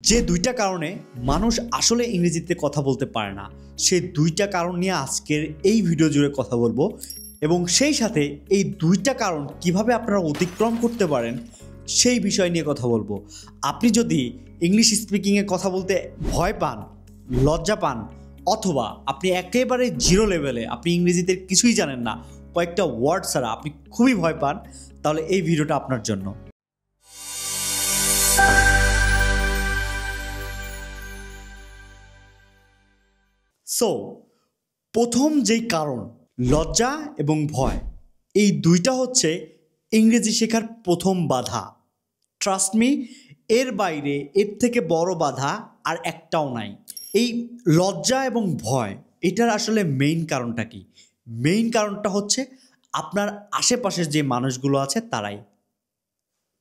যে দুইটা কারণে মানুষ আসলে ইংরেজিতে কথা বলতে পারে না, সেই দুইটা কারণ নিয়ে আজকের এই ভিডিও জুড়ে কথা বলবো এবং সেই সাথে এই দুইটা কারণ কিভাবে আপনারা অতিক্রম করতে পারেন সেই বিষয় নিয়ে কথা বলবো। আপনি যদি ইংলিশ স্পিকিংয়ে কথা বলতে ভয় পান, লজ্জা পান, অথবা আপনি একেবারে জিরো লেভেলে, আপনি ইংরেজিতে কিছুই জানেন না, কয়েকটা ওয়ার্ড ছাড়া আপনি খুবই ভয় পান, তাহলে এই ভিডিওটা আপনার জন্য। সো প্রথম যেই কারণ লজ্জা এবং ভয়, এই দুইটা হচ্ছে ইংরেজি শেখার প্রথম বাধা। ট্রাস্ট মি, এর বাইরে এর থেকে বড় বাধা আর একটাও নাই। এই লজ্জা এবং ভয়, এটার আসলে মেইন কারণটা কি? মেইন কারণটা হচ্ছে আপনার আশেপাশের যে মানুষগুলো আছে তারাই।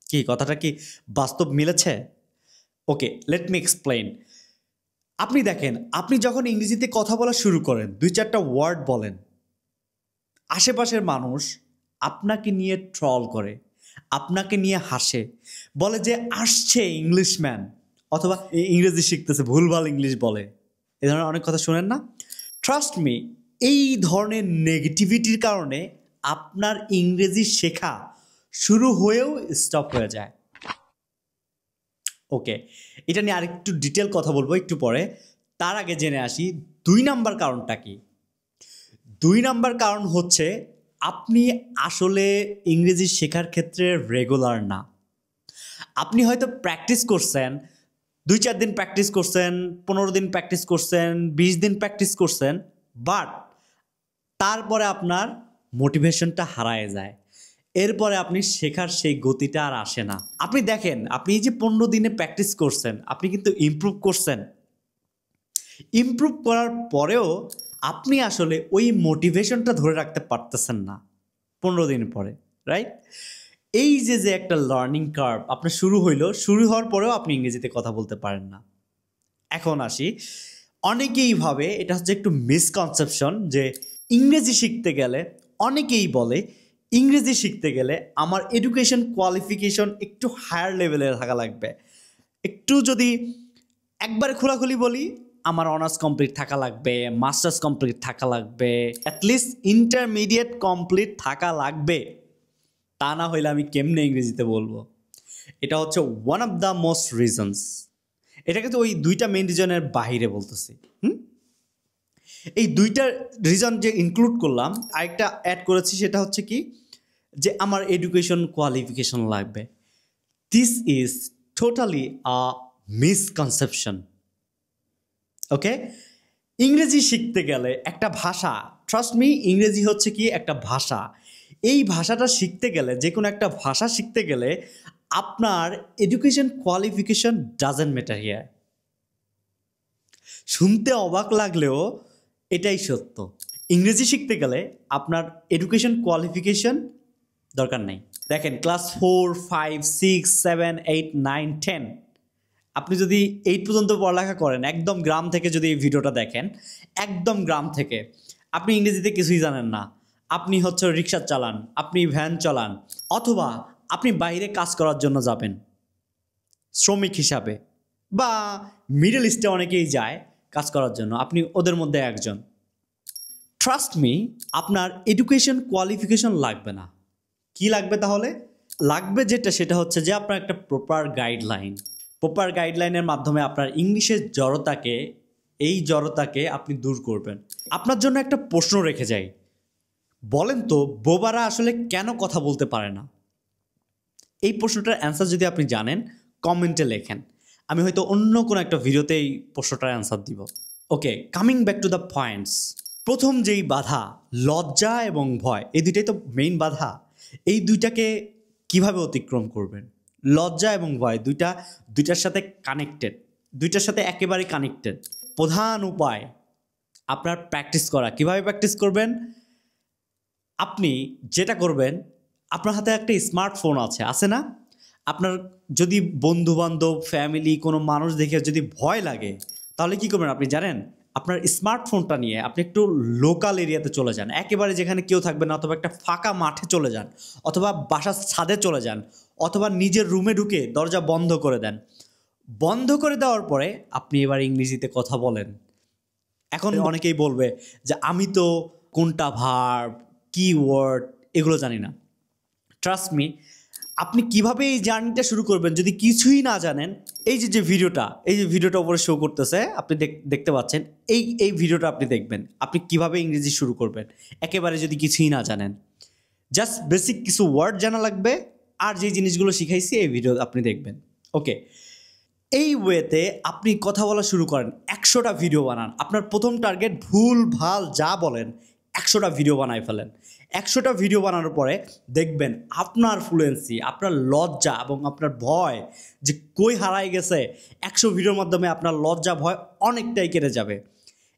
কি কথাটা কি বাস্তব মিলেছে? ওকে, লেট মি এক্সপ্লেইন। আপনি দেখেন, আপনি যখন ইংরেজিতে কথা বলা শুরু করেন, দুই চারটা ওয়ার্ড বলেন, আশেপাশের মানুষ আপনাকে নিয়ে ট্রল করে, আপনাকে নিয়ে হাসে, বলে যে আসছে ইংলিশম্যান, অথবা ইংরেজি শিখতেছে, ভুলভাল ইংলিশ বলে। এ ধরনের অনেক কথা শোনেন না? ট্রাস্ট মি, এই ধরনের নেগেটিভিটির কারণে আপনার ইংরেজি শেখা শুরু হয়েও স্টপ হয়ে যায়। ওকে, এটা নিয়ে আরেকটু ডিটেল কথা বলবো একটু পরে। তার আগে জেনে আসি 2 নাম্বার কারণটা কি। 2 নাম্বার কারণ হচ্ছে আপনি আসলে ইংরেজি শেখার ক্ষেত্রে রেগুলার না। আপনি হয়তো প্র্যাকটিস করছেন, 2-4 দিন প্র্যাকটিস করছেন, 15 দিন প্র্যাকটিস করছেন, 20 দিন প্র্যাকটিস করছেন, বাট তারপরে আপনার মোটিভেশনটা হারায় যায়। এরপরে আপনি শেখার সেই গতিটা আর আসে না। আপনি দেখেন, আপনি এই যে 15 দিনে প্র্যাকটিস করছেন, আপনি কিন্তু ইমপ্রুভ করছেন। ইমপ্রুভ করার পরেও আপনি আসলে ওই মোটিভেশনটা ধরে রাখতে পারতেছেন না 15 দিন পরে, রাইট? এই যে একটা লার্নিং কার্ভ আপনার শুরু হওয়ার পরেও আপনি ইংরেজিতে কথা বলতে পারেন না। এখন আসি, অনেকেই ভাবে, এটা হচ্ছে একটু মিসকনসেপশন, যে ইংরেজি শিখতে গেলে, অনেকেই বলে ইংরেজি শিখতে গেলে আমার এডুকেশন কোয়ালিফিকেশন একটু হায়ার লেভেলে থাকা লাগবে। একটু যদি একবারে খোলাখুলি বলি, আমার অনার্স কমপ্লিট থাকা লাগবে, মাস্টার্স কমপ্লিট থাকা লাগবে, অ্যাটলিস্ট ইন্টারমিডিয়েট কমপ্লিট থাকা লাগবে। তা না হইলে আমি কেমনে ইংরেজিতে বলবো? এটা হচ্ছে one of the most reasons. এটা কিন্তু ওই 2টা মেইন রিজনের বাহিরে বলতেছি। এই 2টা রিজন যে ইনক্লুড করলাম, আরেকটা অ্যাড করেছি, সেটা হচ্ছে কি, যে আমার এডুকেশন কোয়ালিফিকেশন লাগবে। This is totally a misconception. Okay, ইংরেজি শিখতে গেলে একটা ভাষা, ট্রাস্ট মি, ইংরেজি হচ্ছে কি একটা ভাষা। এই ভাষাটা শিখতে গেলে, যে কোনো একটা ভাষা শিখতে গেলে আপনার education qualification doesn't matter here. শুনতে অবাক লাগলেও এটাই সত্য। ইংরেজি শিখতে গেলে আপনার এডুকেশন কোয়ালিফিকেশন দরকার নেই। দেখেন, ক্লাস 4, 5, 6, 7, 8, 9, 10, আপনি যদি 8 পর্যন্ত পড়ালেখা করেন, একদম গ্রাম থেকে যদি এই ভিডিওটা দেখেন, একদম গ্রাম থেকে, আপনি ইংরেজিতে কিছুই জানেন না, আপনি হচ্ছে রিক্সা চালান, আপনি ভ্যান চালান, অথবা আপনি বাইরে কাজ করার জন্য যাবেন শ্রমিক হিসাবে, বা মিডল ইস্টে অনেকেই যায় কাজ করার জন্য, আপনি ওদের মধ্যে একজন। ট্রাস্ট মি, আপনার এডুকেশন কোয়ালিফিকেশন লাগবে না। কি লাগবে তাহলে? লাগবে যেটা, সেটা হচ্ছে যে আপনার একটা প্রপার গাইডলাইনের মাধ্যমে আপনার ইংলিশের জড়তাকে আপনি দূর করবেন। আপনার জন্য একটা প্রশ্ন রেখে যাই, বলেন তো, বোবারা আসলে কেন কথা বলতে পারে না? এই প্রশ্নটার অ্যান্সার যদি আপনি জানেন, কমেন্টে লেখেন। আমি হয়তো অন্য কোনো একটা ভিডিওতে এই প্রশ্নটার অ্যান্সার দিব। Okay, coming back to the points. প্রথম যেই বাধা, লজ্জা এবং ভয়, এই দুইটাই তো মেইন বাধা। এই দুইটাকে কিভাবে অতিক্রম করবেন? লজ্জা এবং ভয় দুইটার সাথে কানেক্টেড, দুইটার সাথে একেবারে কানেক্টেড। প্রধান উপায় আপনার প্র্যাকটিস করা। কিভাবে প্র্যাকটিস করবেন? আপনি যেটা করবেন, আপনার হাতে একটা স্মার্টফোন আছে না? আপনার যদি বন্ধুবান্ধব, ফ্যামিলি, কোনো মানুষ দেখে যদি ভয় লাগে, তাহলে কি করবেন আপনি জানেন? আপনার স্মার্টফোনটা নিয়ে আপনি একটু লোকাল এরিয়াতে চলে যান, একেবারে যেখানে কেউ থাকবে না, অথবা একটা ফাঁকা মাঠে চলে যান, অথবা বাসার ছাদে চলে যান, অথবা নিজের রুমে ঢুকে দরজা বন্ধ করে দেন। বন্ধ করে দেওয়ার পরে আপনি এবার ইংরেজিতে কথা বলেন। এখন অনেকেই বলবে যে আমি তো কোনটা ভার্ব, কি ওয়ার্ড এগুলো জানি না। ট্রাস্ট মি, আপনি কিভাবে এই জার্নিটা শুরু করবেন যদি কিছুই না জানেন, এই যে ভিডিওটা উপরে শো করতেছে, আপনি দেখতে পাচ্ছেন, এই ভিডিওটা আপনি দেখবেন আপনি কিভাবে ইংরেজি শুরু করবেন একেবারে যদি কিছুই না জানেন। জাস্ট বেসিক কিছু ওয়ার্ড জানা লাগবে, আর যে জিনিসগুলো শিখাইছি এই ভিডিও আপনি দেখবেন। ওকে, এই ওয়েতে আপনি কথা বলা শুরু করেন, 100টা ভিডিও বানান। আপনার প্রথম টার্গেট ভুল ভাল যা বলেন 100টা ভিডিও বানায় ফেলেন। 100টা ভিডিও বানানোর পরে দেখবেন আপনার ফ্লুয়েন্সি, আপনার লজ্জা এবং আপনার ভয় যে কই হারায় গেছে, 100 ভিডিওর মাধ্যমে আপনার লজ্জা ভয় অনেকটাই কেটে যাবে।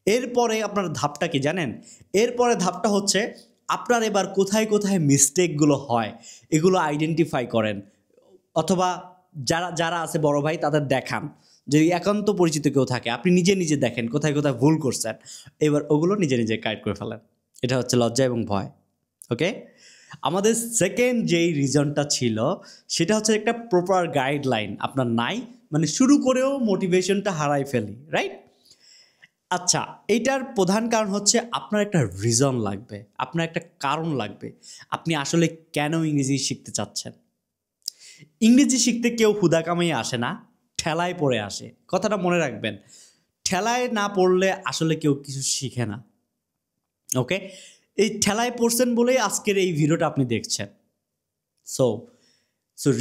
এরপরে আপনার ধাপটা কি জানেন? এরপরে ধাপটা হচ্ছে আপনার এবার কোথায় কোথায় মিস্টেকগুলো হয় এগুলো আইডেন্টিফাই করেন, অথবা যারা আছে বড় ভাই তাদের দেখান। যদি একান্ত পরিচিত কেউ থাকে আপনি নিজে নিজে দেখেন কোথায় কোথায় ভুল করছেন, এবার ওগুলো নিজে নিজে কারেক্ট করে ফেলেন। এটা হচ্ছে লজ্জা এবং ভয়। ওকে, আমাদের সেকেন্ড যেই রিজনটা ছিল সেটা হচ্ছে একটা প্রপার গাইডলাইন আপনার নাই, মানে শুরু করেও মোটিভেশনটা হারাই ফেলি, রাইট? আচ্ছা, এইটার প্রধান কারণ হচ্ছে আপনার একটা রিজন লাগবে, আপনার একটা কারণ লাগবে আপনি আসলে কেন ইংরেজি শিখতে চাচ্ছেন। ইংরেজি শিখতে কেউ হুদা কামেই আসে না, ঠেলায় পড়ে আসে। কথাটা মনে রাখবেন, ঠেলায় না পড়লে আসলে কেউ কিছু শিখে না। ওকে, এই ঠেলায় পড়ছেন বলেই আজকের এই ভিডিওটা আপনি দেখছেন। সো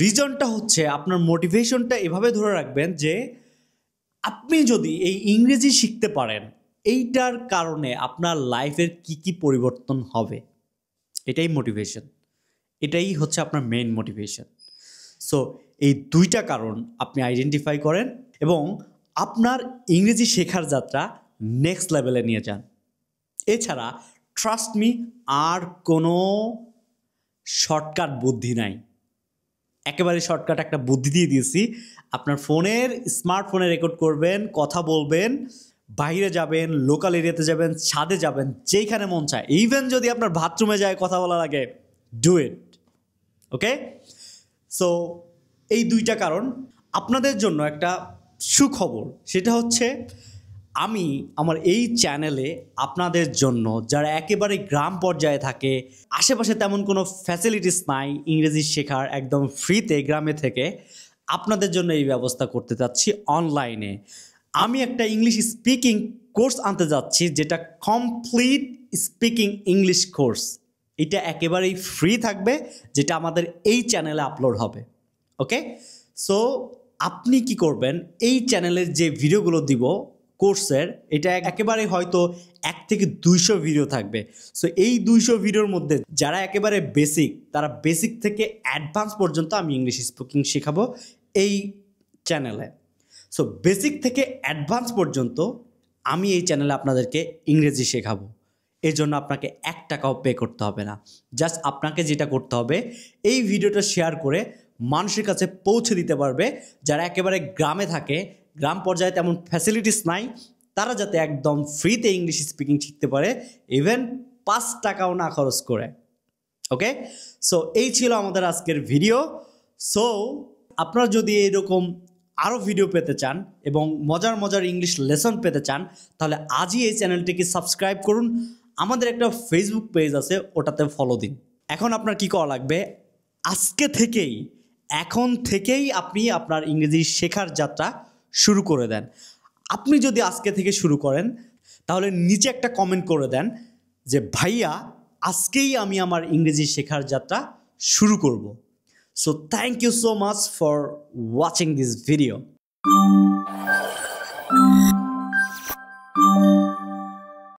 রিজনটা হচ্ছে আপনার মোটিভেশনটা এভাবে ধরে রাখবেন যে আপনি যদি এই ইংরেজি শিখতে পারেন, এইটার কারণে আপনার লাইফের কি কি পরিবর্তন হবে, এটাই মোটিভেশন, এটাই হচ্ছে আপনার মেইন মোটিভেশন। সো এই দুইটা কারণ আপনি আইডেন্টিফাই করেন এবং আপনার ইংরেজি শেখার যাত্রা নেক্সট লেভেলে নিয়ে যান। এছাড়া ট্রাস্ট মি, আর কোনো শর্টকাট বুদ্ধি নাই। একেবারে শর্টকাট একটা বুদ্ধি দিয়ে দিয়েছি, আপনার স্মার্টফোনে রেকর্ড করবেন, কথা বলবেন, বাইরে যাবেন, লোকাল এরিয়াতে যাবেন, ছাদে যাবেন, যেইখানে মন চায়, ইভেন যদি আপনার বাথরুমে যায় কথা বলা লাগে, ডু ইট। ওকে, সো এই দুইটা কারণ। আপনাদের জন্য একটা সুখবর, সেটা হচ্ছে আমি আমার এই চ্যানেলে আপনাদের জন্য যারা একেবারে গ্রাম পর্যায়ে থাকে, আশেপাশে তেমন কোনো ফ্যাসিলিটিস নাই ইংরেজি শেখার, একদম ফ্রিতে গ্রামে থেকে, আপনাদের জন্য এই ব্যবস্থা করতে যাচ্ছি অনলাইনে। আমি একটা ইংলিশ স্পিকিং কোর্স আনতে যাচ্ছি, যেটা কমপ্লিট স্পিকিং ইংলিশ কোর্স। এটা একেবারেই ফ্রি থাকবে, যেটা আমাদের এই চ্যানেলে আপলোড হবে। ওকে, সো আপনি কি করবেন, এই চ্যানেলের যে ভিডিওগুলো দিব কোর্সের, এটা একেবারে হয়তো 1 থেকে 200 ভিডিও থাকবে। সো এই 200 ভিডিওর মধ্যে যারা একেবারে বেসিক, তারা বেসিক থেকে অ্যাডভান্স পর্যন্ত আমি ইংলিশ স্পিকিং শেখাবো এই চ্যানেলে। সো বেসিক থেকে অ্যাডভান্স পর্যন্ত আমি এই চ্যানেলে আপনাদেরকে ইংরেজি শেখাবো। এর জন্য আপনাকে 1 টাকাও পে করতে হবে না। জাস্ট আপনাকে যেটা করতে হবে, এই ভিডিওটা শেয়ার করে মানুষের কাছে পৌঁছে দিতে পারবে যারা একেবারে গ্রামে থাকে, গ্রাম পর্যায়ে তেমন ফ্যাসিলিটিস নাই, তারা যাতে একদম ফ্রিতে ইংলিশ স্পিকিং শিখতে পারে, ইভেন 5 টাকাও না খরচ করে। ওকে, সো এই ছিল আমাদের আজকের ভিডিও। সো আপনারা যদি এরকম আরও ভিডিও পেতে চান এবং মজার মজার ইংলিশ লেসন পেতে চান, তাহলে আজই এই চ্যানেলটিকে সাবস্ক্রাইব করুন। আমাদের একটা ফেসবুক পেজ আছে, ওটাতে ফলো দিন। এখন আপনার কি করা লাগবে, এখন থেকেই আপনি আপনার ইংরেজি শেখার যাত্রা শুরু করে দেন। আপনি যদি আজকে থেকে শুরু করেন, তাহলে নিচে একটা কমেন্ট করে দেন যে ভাইয়া আজকেই আমি আমার ইংরেজি শেখার যাত্রা শুরু করব। So thank you so much for watching this video.